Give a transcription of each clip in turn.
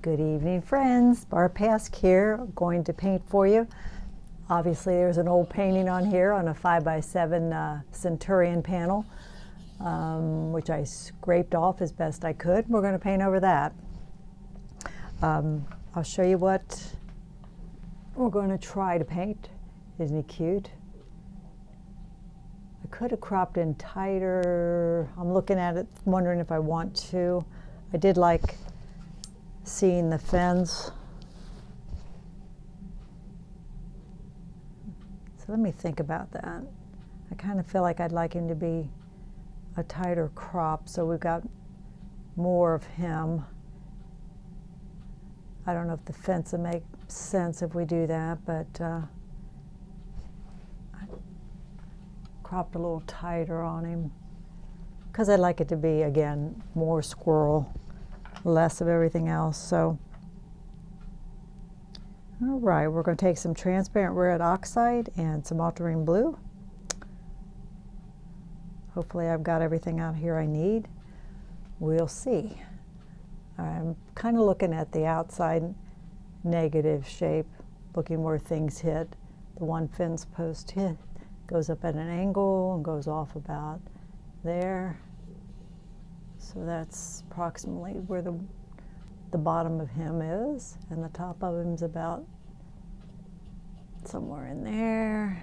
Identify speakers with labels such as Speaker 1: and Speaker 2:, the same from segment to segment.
Speaker 1: Good evening, friends. Barb Pask here, going to paint for you. Obviously, there's an old painting on here on a 5x7 Centurion panel, which I scraped off as best I could. We're going to paint over that. I'll show you what we're going to try to paint. Isn't he cute? I could have cropped in tighter. I'm looking at it, wondering if I want to. I did like seeing the fins. So let me think about that. I kind of feel like I'd like him to be a tighter crop, so we've got more of him. I don't know if the fence will make sense if we do that, but I cropped a little tighter on him because I'd like it to be, again, more squirrel, less of everything else. So, all right, we're going to take some transparent red oxide and some ultramarine blue. Hopefully I've got everything out here I need. We'll see. I'm kind of looking at the outside negative shape, looking where things hit. The one fence post hit, goes up at an angle and goes off about there. So that's approximately where the bottom of him is, and the top of him's about somewhere in there.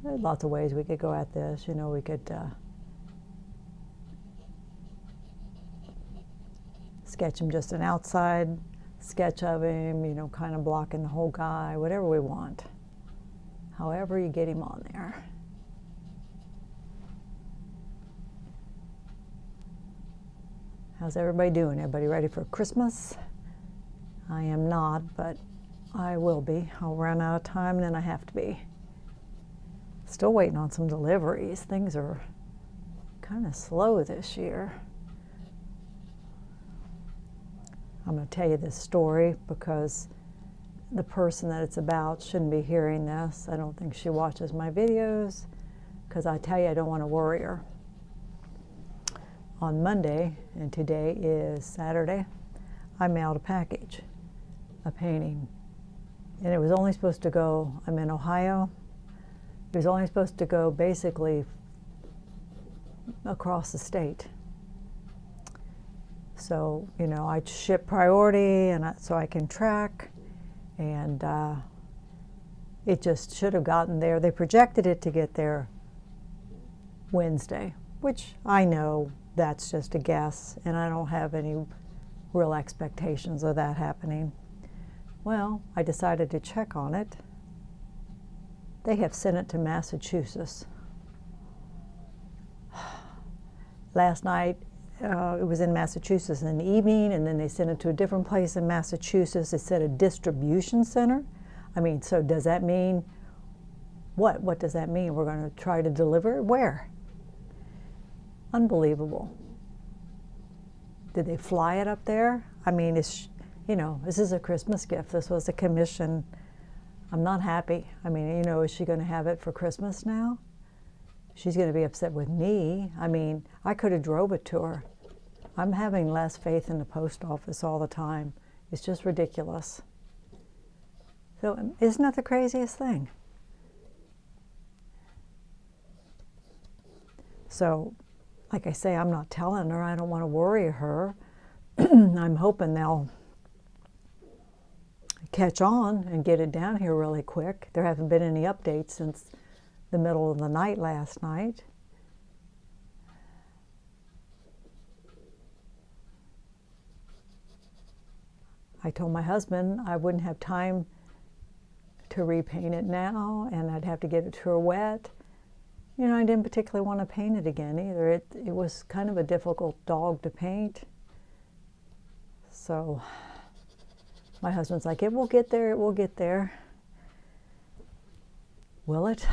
Speaker 1: There's lots of ways we could go at this. You know, we could sketch him just an outside sketch of him, you know, kind of blocking the whole guy, whatever we want. However you get him on there. How's everybody doing? Everybody ready for Christmas? I am not, but I will be. I'll run out of time and then I have to be. Still waiting on some deliveries. Things are kind of slow this year. I'm going to tell you this story because the person that it's about shouldn't be hearing this. I don't think she watches my videos because I tell you I don't want to worry her. On Monday, and today is Saturday, I mailed a package, a painting. And it was only supposed to go, I'm in Ohio, it was only supposed to go basically across the state. So, you know, I ship priority and so I can track, and it just should have gotten there. They projected it to get there Wednesday, which I know that's just a guess, and I don't have any real expectations of that happening. Well, I decided to check on it. They have sent it to Massachusetts. Last night, it was in Massachusetts in the evening, and then they sent it to a different place in Massachusetts. It said a distribution center. I mean, so does that mean what? What does that mean? We're going to try to deliver it? Where? Unbelievable. Did they fly it up there? I mean, it's, you know, this is a Christmas gift. This was a commission. I'm not happy. I mean, you know, is she going to have it for Christmas now? She's going to be upset with me. I mean, I could have drove it to her. I'm having less faith in the post office all the time. It's just ridiculous. So isn't that the craziest thing? So, like I say, I'm not telling her. I don't want to worry her. I'm hoping they'll catch on and get it down here really quick. There haven't been any updates since the middle of the night last night. I told my husband I wouldn't have time to repaint it now, and I'd have to get it to her wet. You know, I didn't particularly want to paint it again either. It was kind of a difficult dog to paint. So my husband's like, it will get there, it will get there. Will it?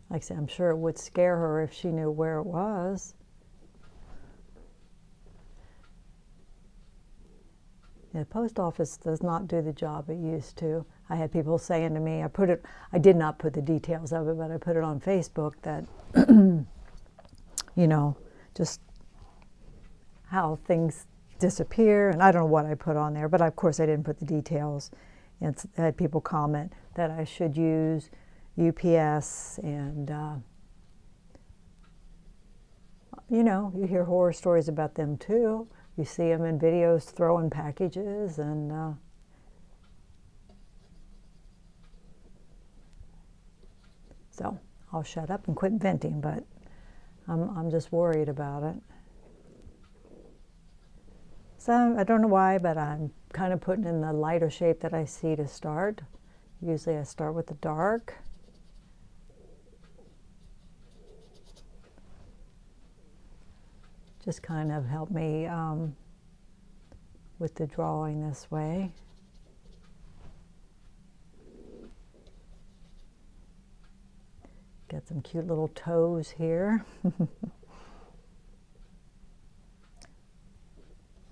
Speaker 1: Like I said, I'm sure it would scare her if she knew where it was. Yeah, the post office does not do the job it used to. I had people saying to me, I did not put the details of it, but I put it on Facebook that, you know, just how things disappear, and I don't know what I put on there, but of course I didn't put the details. And I had people comment that I should use UPS, and you know, you hear horror stories about them too. You see them in videos throwing packages, and so I'll shut up and quit venting, but I'm just worried about it. So I don't know why, but I'm kind of putting in the lighter shape that I see to start. Usually I start with the dark. Just kind of help me with the drawing this way. Got some cute little toes here.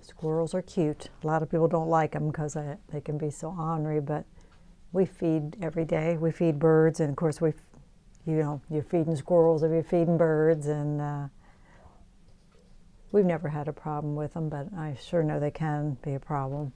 Speaker 1: Squirrels are cute. A lot of people don't like them because they can be so ornery, but we feed every day. We feed birds, and of course you're feeding squirrels if you're feeding birds, and we've never had a problem with them, but I sure know they can be a problem.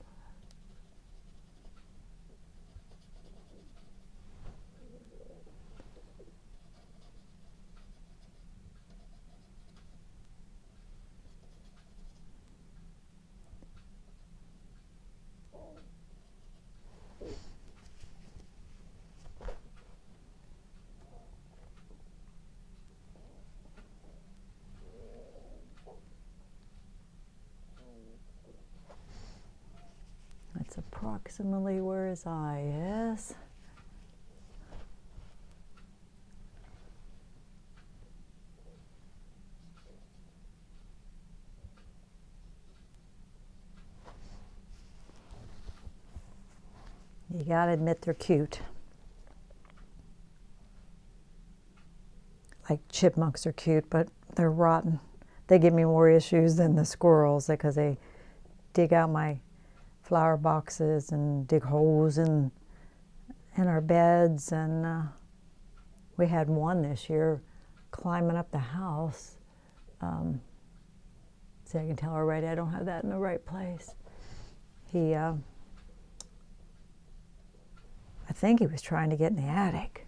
Speaker 1: That's approximately where his eye is. You gotta admit they're cute. Like chipmunks are cute, but they're rotten. They give me more issues than the squirrels because they dig out my flower boxes and dig holes in our beds, and we had one this year climbing up the house. See, I can tell already I don't have that in the right place. I think he was trying to get in the attic.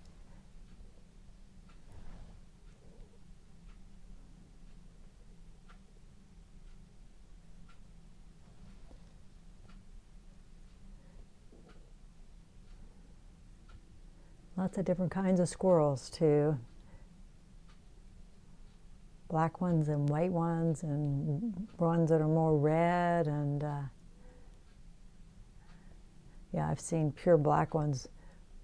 Speaker 1: Lots of different kinds of squirrels too. Black ones and white ones, and ones that are more red, and yeah, I've seen pure black ones.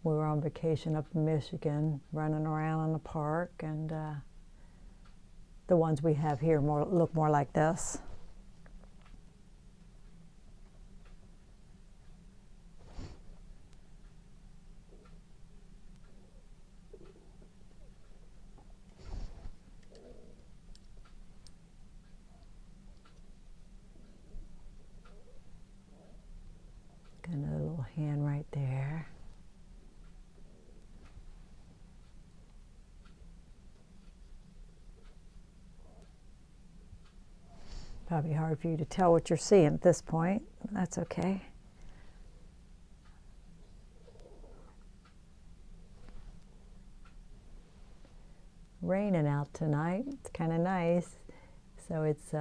Speaker 1: We were on vacation up in Michigan, running around in the park, and the ones we have here look more like this. Got another little hand right there. Probably hard for you to tell what you're seeing at this point. That's okay. Raining out tonight. It's kind of nice. So it's,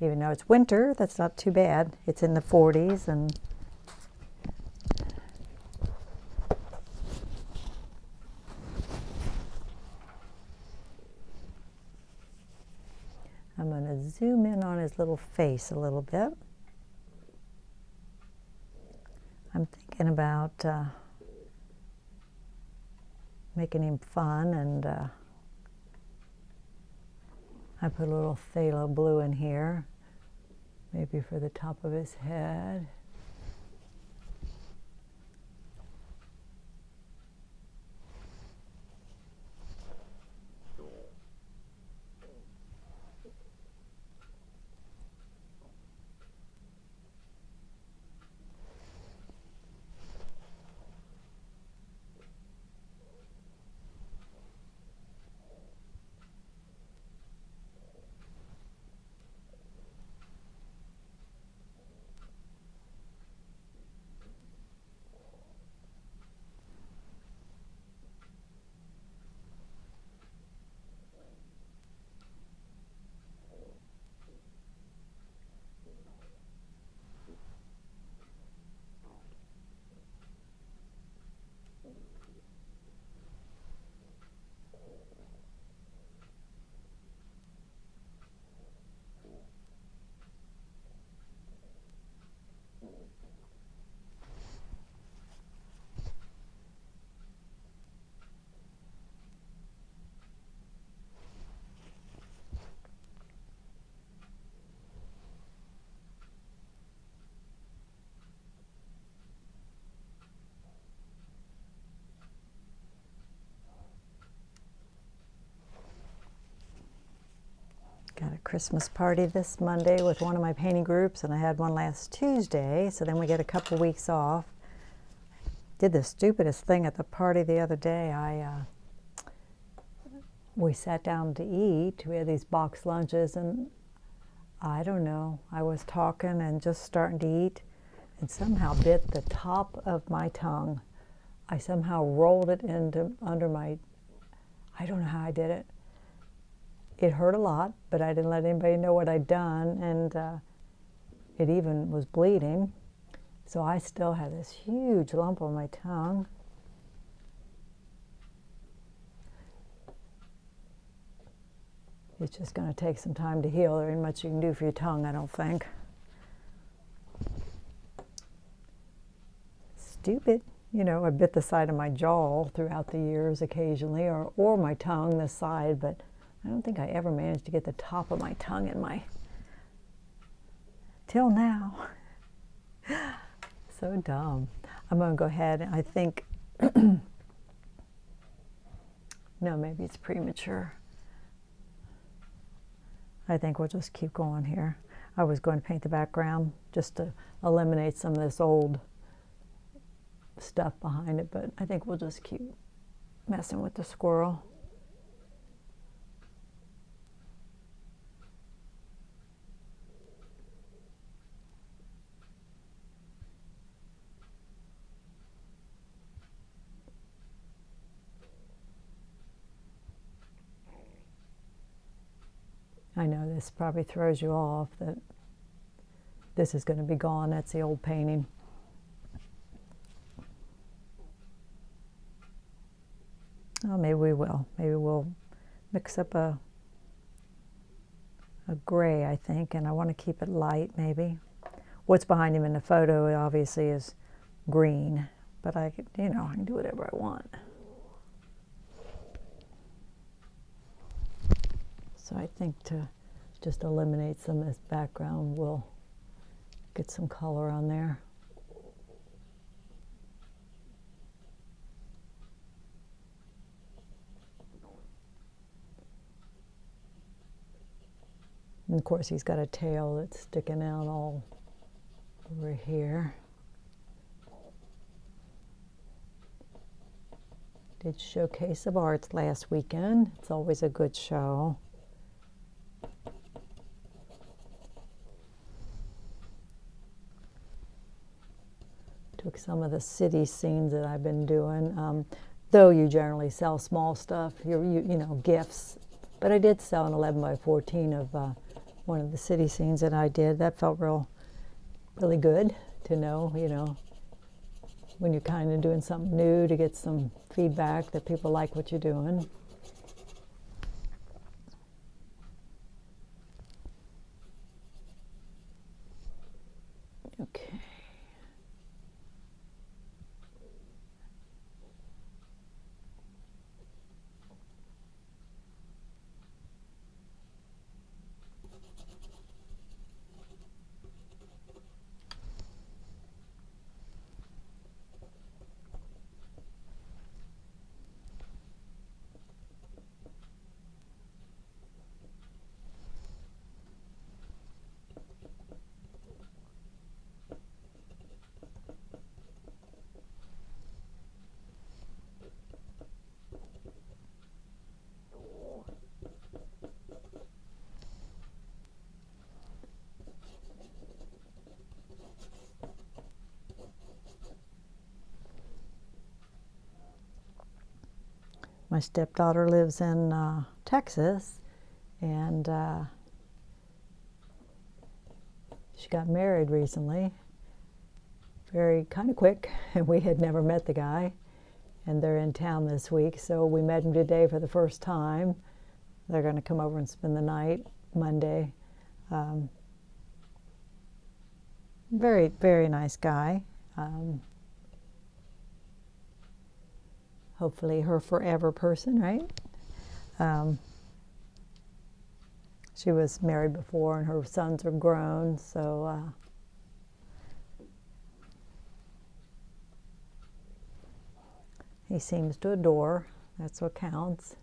Speaker 1: even though it's winter, that's not too bad. It's in the 40s, and I'm going to zoom in on his little face a little bit. I'm thinking about making him fun, and I put a little phthalo blue in here, maybe for the top of his head. Christmas party this Monday with one of my painting groups, and I had one last Tuesday, so then we get a couple weeks off. Did the stupidest thing at the party the other day. We sat down to eat. We had these box lunches, and I don't know, I was talking and just starting to eat and somehow bit the top of my tongue. I somehow rolled it under my, I don't know how I did it. It hurt a lot, but I didn't let anybody know what I'd done, and it even was bleeding. So I still had this huge lump on my tongue. It's just going to take some time to heal. There ain't much you can do for your tongue, I don't think. Stupid. You know, I bit the side of my jaw throughout the years occasionally, or my tongue, this side, but I don't think I ever managed to get the top of my tongue in my, till now. So dumb. I'm going to go ahead and I think, no, maybe it's premature. I think we'll just keep going here. I was going to paint the background just to eliminate some of this old stuff behind it, but I think we'll just keep messing with the squirrel. I know this probably throws you off that this is going to be gone. That's the old painting. Oh, maybe we will. Maybe we'll mix up a gray, I think, and I want to keep it light, maybe. What's behind him in the photo obviously is green, but I could, you know, I can do whatever I want. So I think to just eliminate some of this background, we'll get some color on there. And of course, he's got a tail that's sticking out all over here. Did Showcase of Arts last weekend. It's always a good show. Took some of the city scenes that I've been doing. Though you generally sell small stuff, you know, gifts. But I did sell an 11 by 14 of one of the city scenes that I did. That felt really good to know, you know, when you're kind of doing something new, to get some feedback that people like what you're doing. Okay. My stepdaughter lives in Texas, and she got married recently, very kind of quick, and we had never met the guy, and they're in town this week, so we met him today for the first time. They're going to come over and spend the night Monday. Very, very nice guy. Hopefully her forever person, right? She was married before and her sons are grown, so he seems to adore. That's what counts.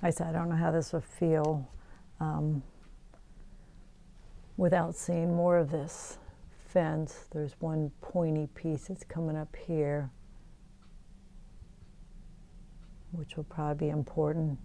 Speaker 1: I said, I don't know how this would feel without seeing more of this fence. There's one pointy piece that's coming up here, which will probably be important.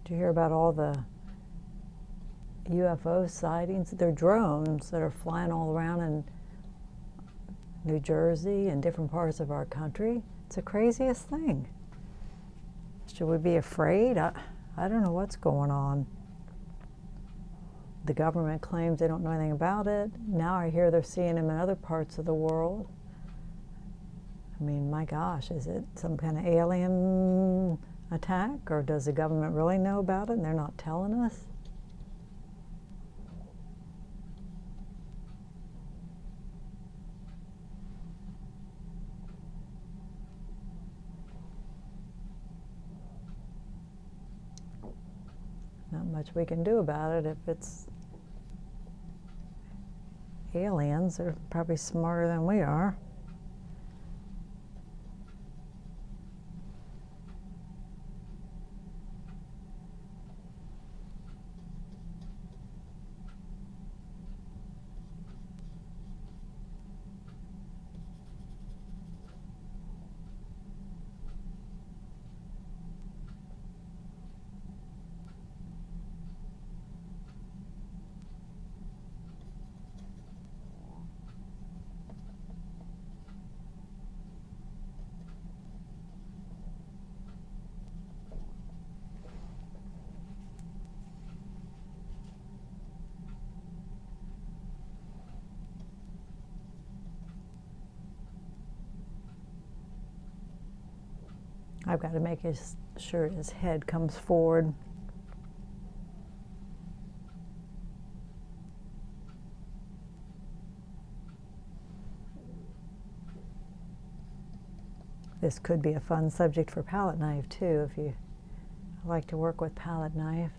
Speaker 1: Did you hear about all the UFO sightings? They're drones that are flying all around in New Jersey and different parts of our country. It's the craziest thing. Should we be afraid? I don't know what's going on. The government claims they don't know anything about it. Now I hear they're seeing them in other parts of the world. I mean, my gosh, is it some kind of alien attack, or does the government really know about it and they're not telling us? Not much we can do about it. If it's aliens, they're probably smarter than we are. I've got to make sure his head comes forward. This could be a fun subject for palette knife too, if you like to work with palette knife.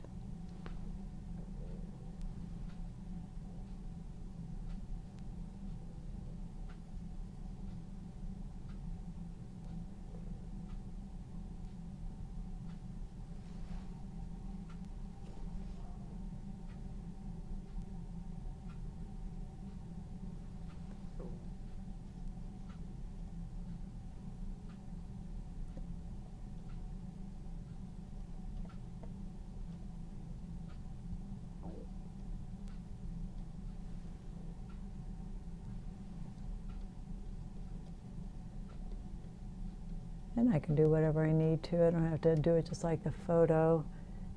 Speaker 1: And I can do whatever I need to. I don't have to do it just like the photo.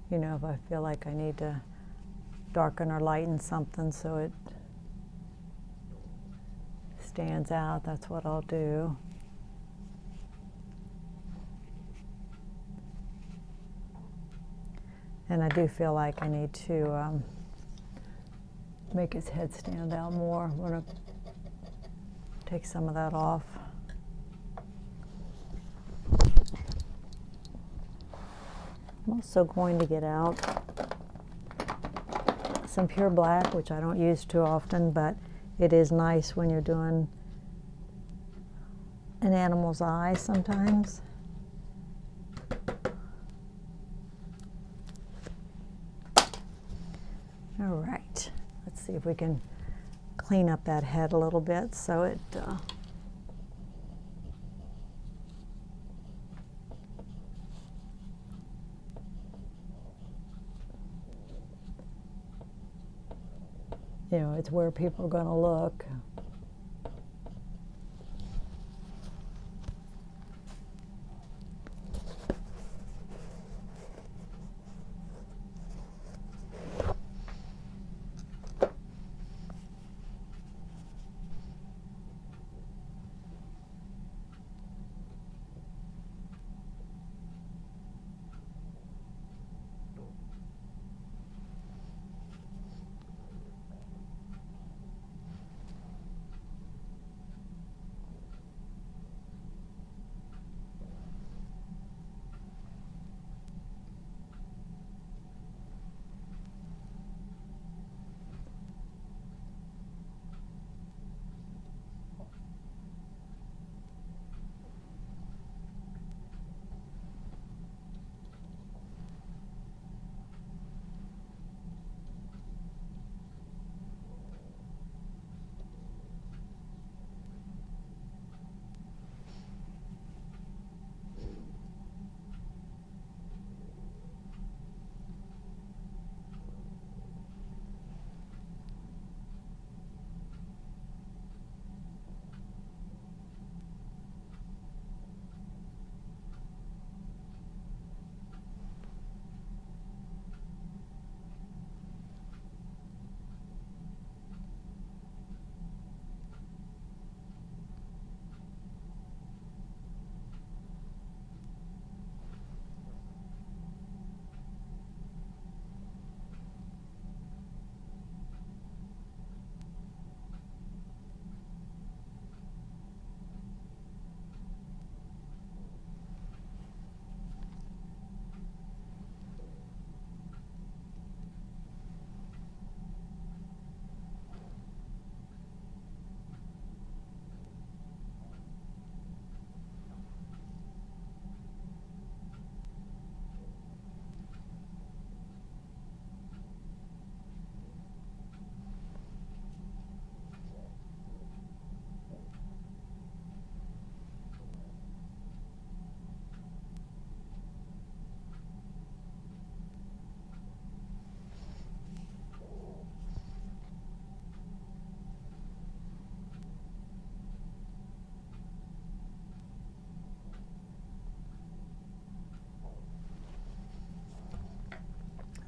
Speaker 1: You know, if I feel like I need to darken or lighten something so it stands out, that's what I'll do. And I do feel like I need to make his head stand out more. I'm going to take some of that off. I'm also going to get out some pure black, which I don't use too often, but it is nice when you're doing an animal's eye sometimes. All right, let's see if we can clean up that head a little bit so it you know, it's where people are going to look.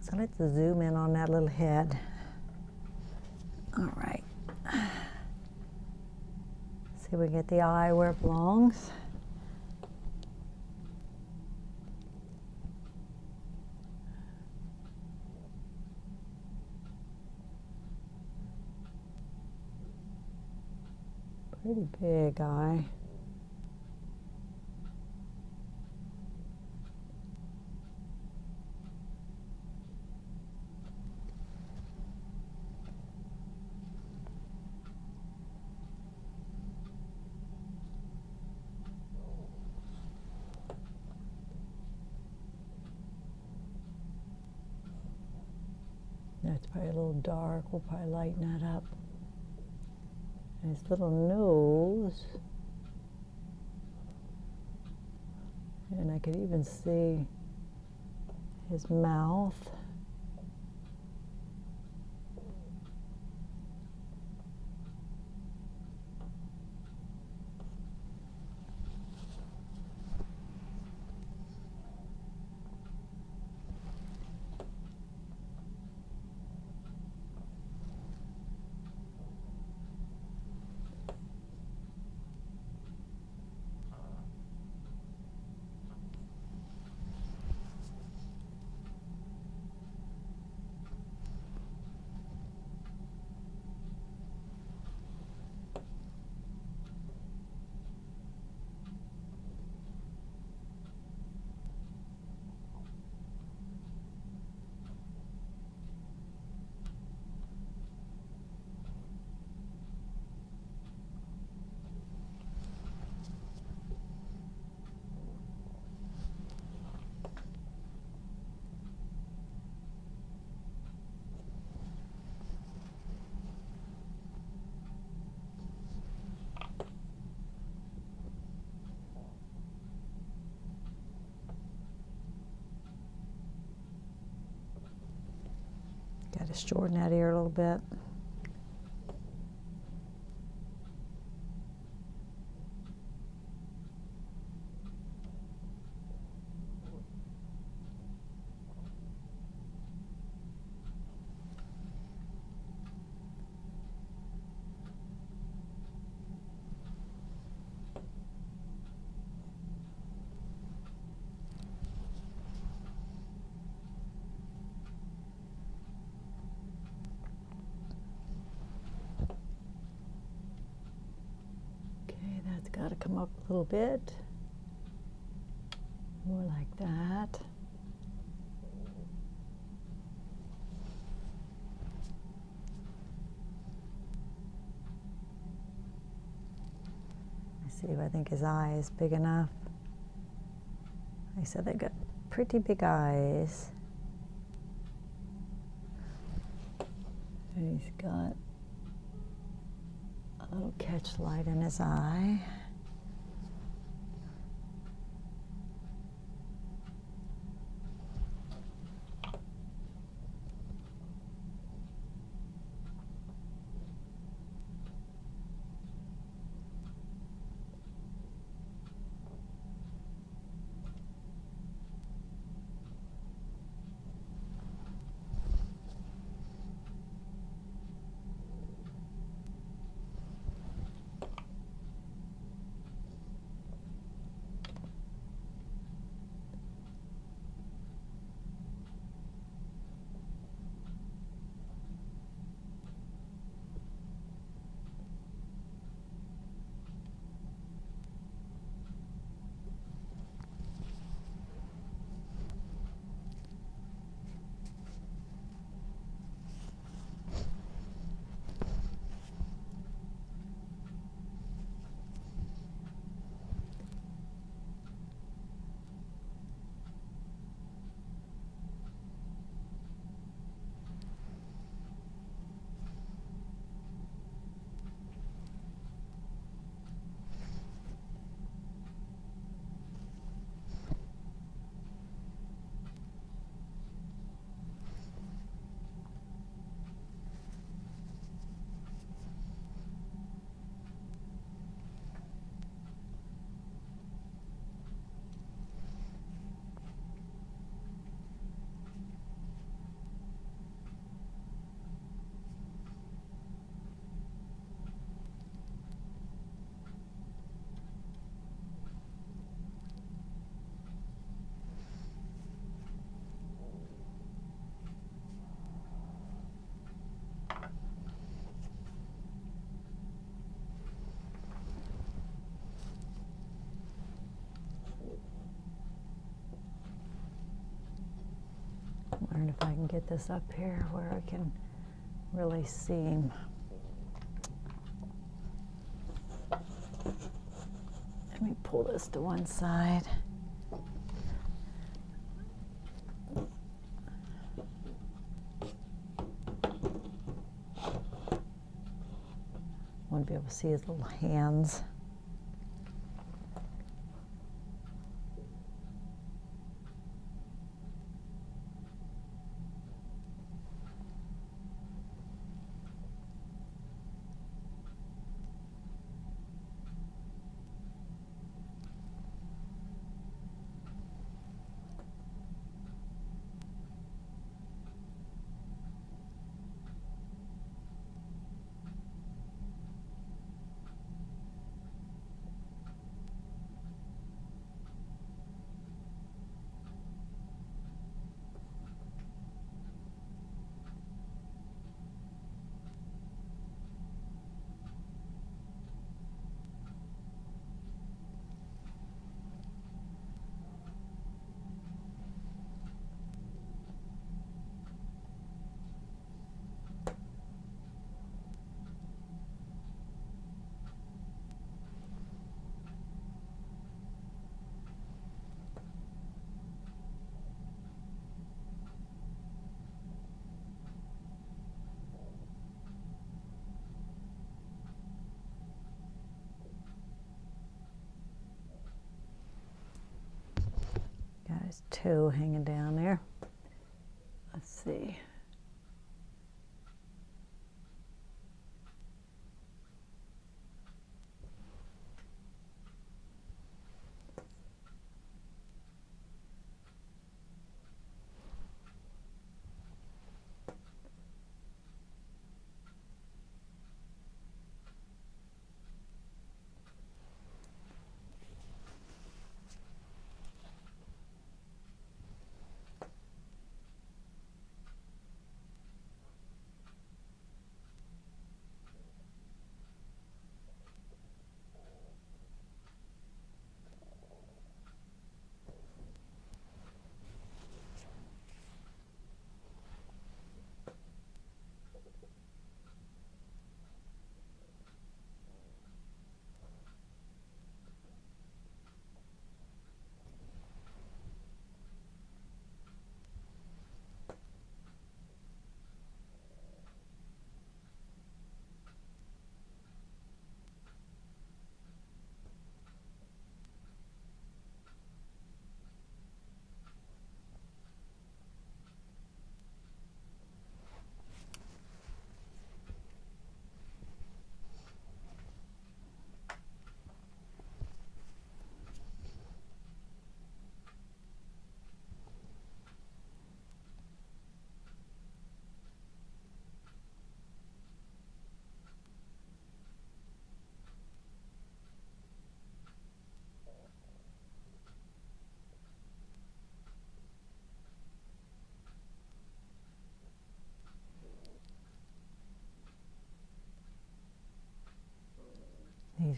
Speaker 1: So let's zoom in on that little head. All right. See if we get the eye where it belongs. Pretty big eye. That's probably a little dark. We'll probably lighten that up. And his little nose. And I could even see his mouth. Got to shorten that ear a little bit. come up a little bit. More like that. See if I think his eye is big enough. I said they got pretty big eyes. He's got a little catch light in his eye. Wondering if I can get this up here where I can really see him. Let me pull this to one side. I want to be able to see his little hands. Got his toe hanging down there. Let's see.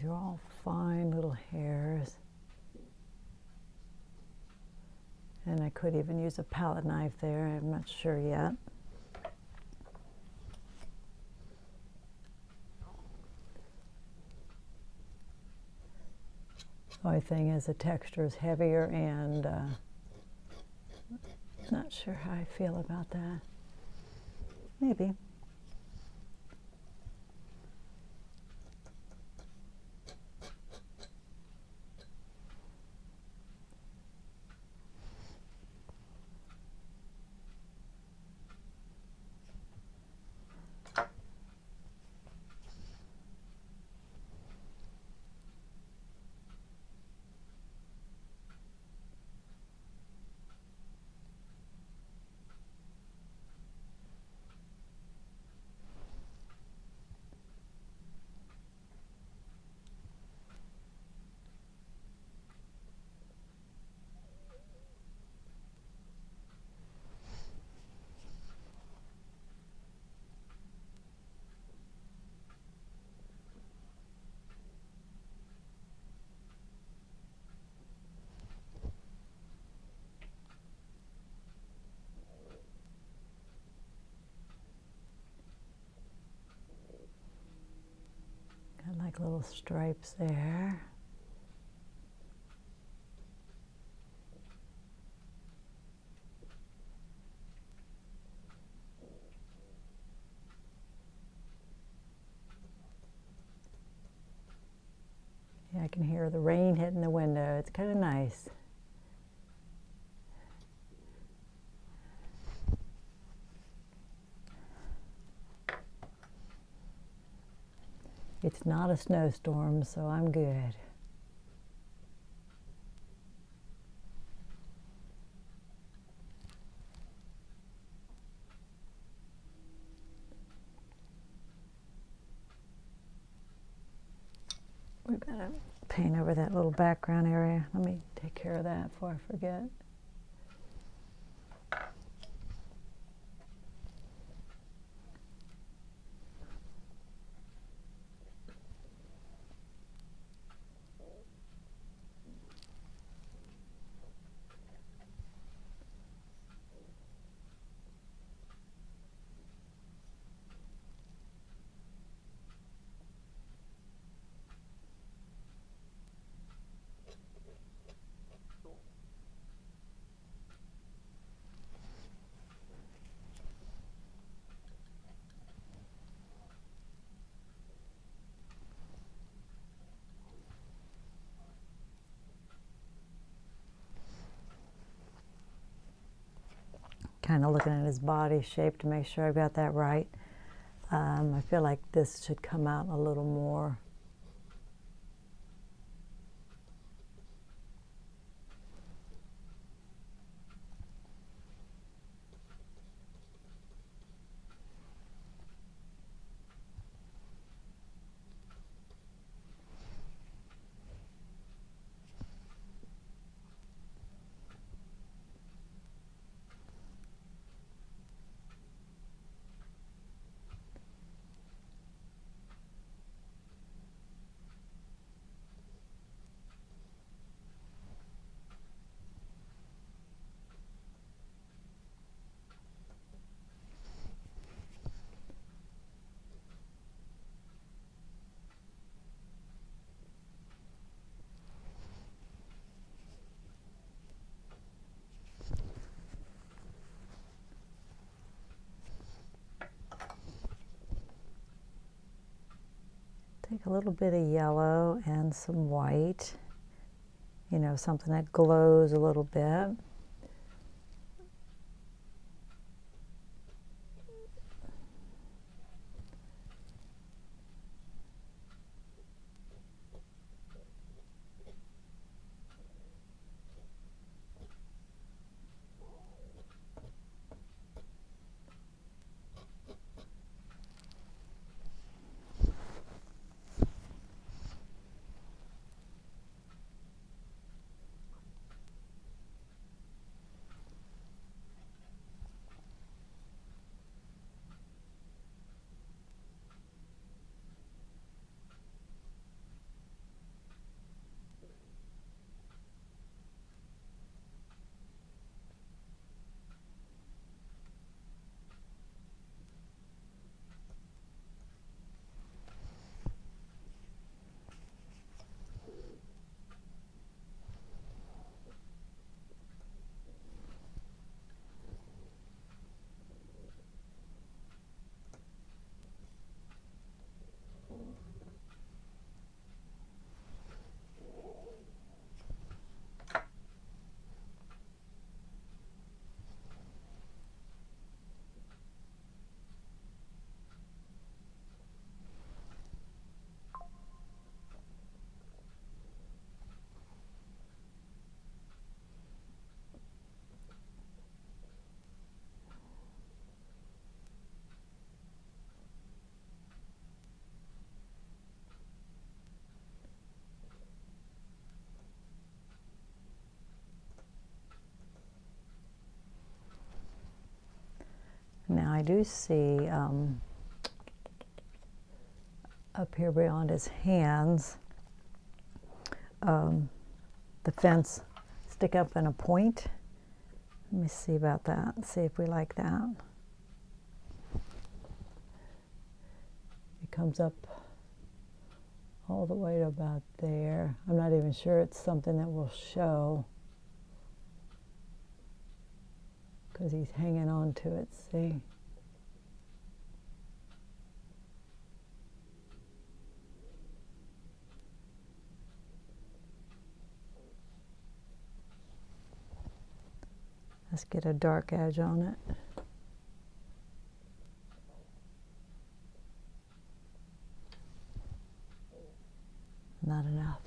Speaker 1: are all fine little hairs. And I could even use a palette knife there, I'm not sure yet. The only thing is the texture is heavier, and not sure how I feel about that. Maybe. Got like little stripes there. Yeah, I can hear the rain hitting the window. It's kind of nice. It's not a snowstorm, so I'm good. We've got to paint over that little background area. Let me take care of that before I forget. Kind of looking at his body shape to make sure I've got that right. I feel like this should come out a little more. Take a little bit of yellow and some white, you know, something that glows a little bit. Now I do see up here beyond his hands the fence stick up in a point. Let me see about that, see if we like that. It comes up all the way to about there. I'm not even sure it's something that will show because he's hanging on to it, see? Let's get a dark edge on it. Not enough.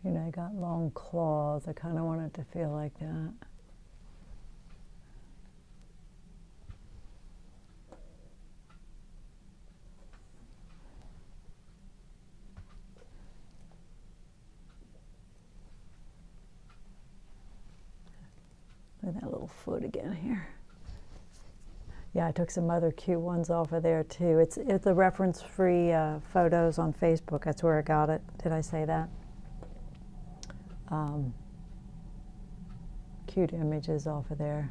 Speaker 1: You know, I got long claws. I kind of want it to feel like that. that little foot again here. Yeah, I took some other cute ones off of there too. It's the reference-free photos on Facebook. That's where I got it. Did I say that? Cute images off of there.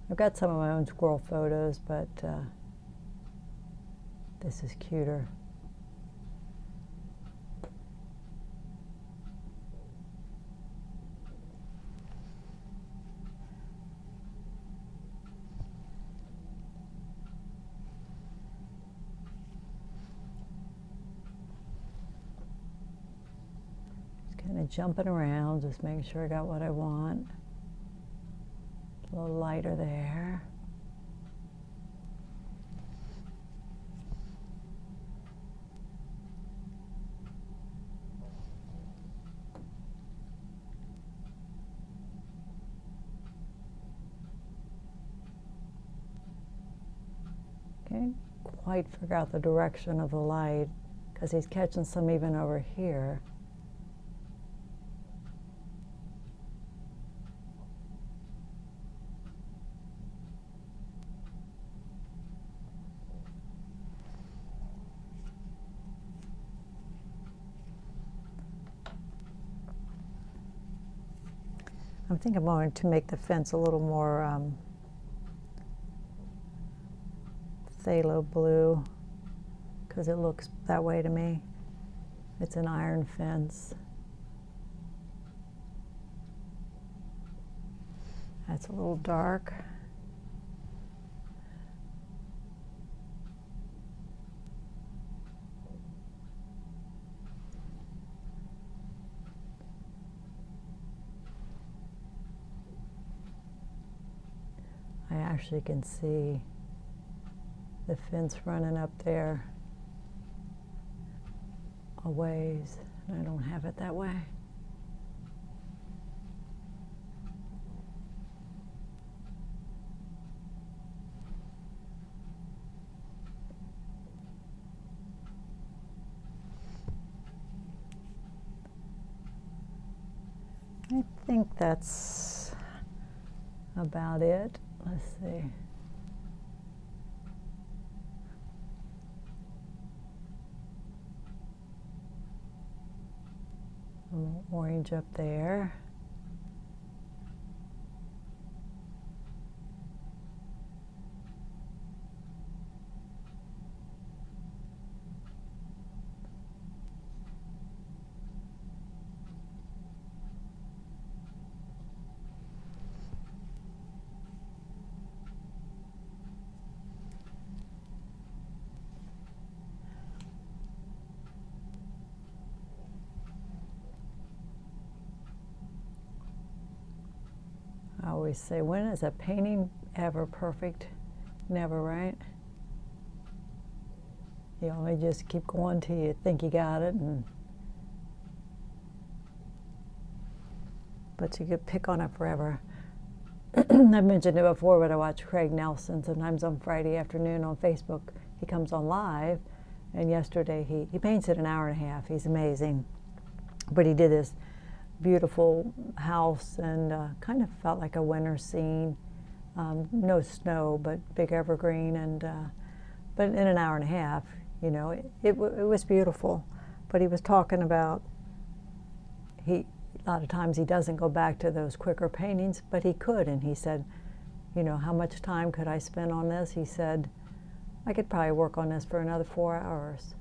Speaker 1: I've got some of my own squirrel photos, but this is cuter. Kind of jumping around, just making sure I got what I want. A little lighter there. Can't quite figure out the direction of the light because he's catching some even over here. I think I'm going to make the fence a little more phthalo blue because it looks that way to me. It's an iron fence. That's a little dark. I actually can see the fence running up there a ways. I don't have it that way. I think that's about it. Let's see. A little orange up there. I always say, when is a painting ever perfect? Never, right? You only just keep going till you think you got it, but you could pick on it forever. I've mentioned it before, but I watch Craig Nelson sometimes on Friday afternoon on Facebook. He comes on live, and yesterday he paints it an hour and a half. He's amazing. But he did this beautiful house and kind of felt like a winter scene. No snow, but big evergreen, and but in an hour and a half, you know, it was beautiful. But he was talking about a lot of times he doesn't go back to those quicker paintings, but he could, and he said, you know, how much time could I spend on this? He said, I could probably work on this for another 4 hours.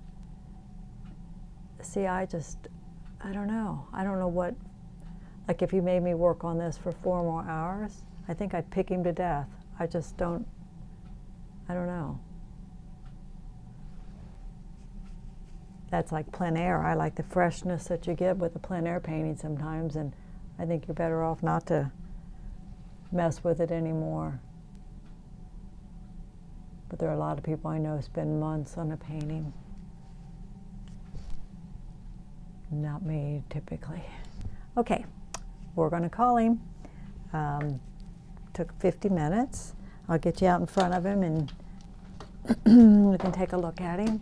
Speaker 1: See, I don't know. I don't know what, like if you made me work on this for 4 more hours, I think I'd pick him to death. I don't know. That's like plein air. I like the freshness that you get with a plein air painting sometimes, and I think you're better off not to mess with it anymore. But there are a lot of people I know spend months on a painting. Not me, typically. Okay, we're going to call him. Took 50 minutes. I'll get you out in front of him and we can take a look at him.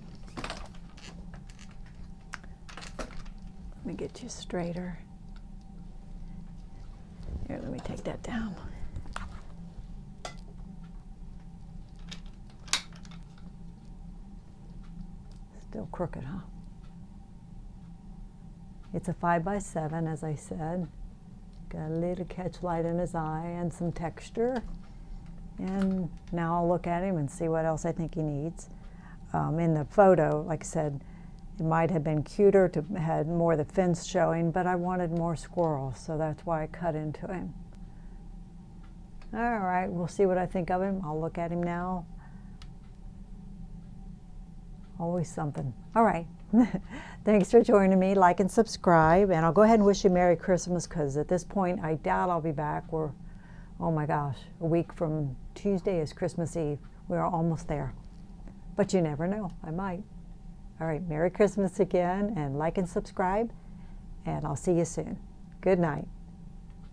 Speaker 1: Let me get you straighter. Here, let me take that down. Still crooked, huh? It's a 5x7, as I said. Got a little catch light in his eye and some texture. And now I'll look at him and see what else I think he needs. In the photo, like I said, it might have been cuter to had more of the fins showing, but I wanted more squirrel, so that's why I cut into him. All right, we'll see what I think of him. I'll look at him now. Always something. All right. Thanks for joining me. Like and subscribe. And I'll go ahead and wish you Merry Christmas, because at this point, I doubt I'll be back. We're, oh my gosh, a week from Tuesday is Christmas Eve. We're almost there. But you never know. I might. All right. Merry Christmas again. And like and subscribe. And I'll see you soon. Good night.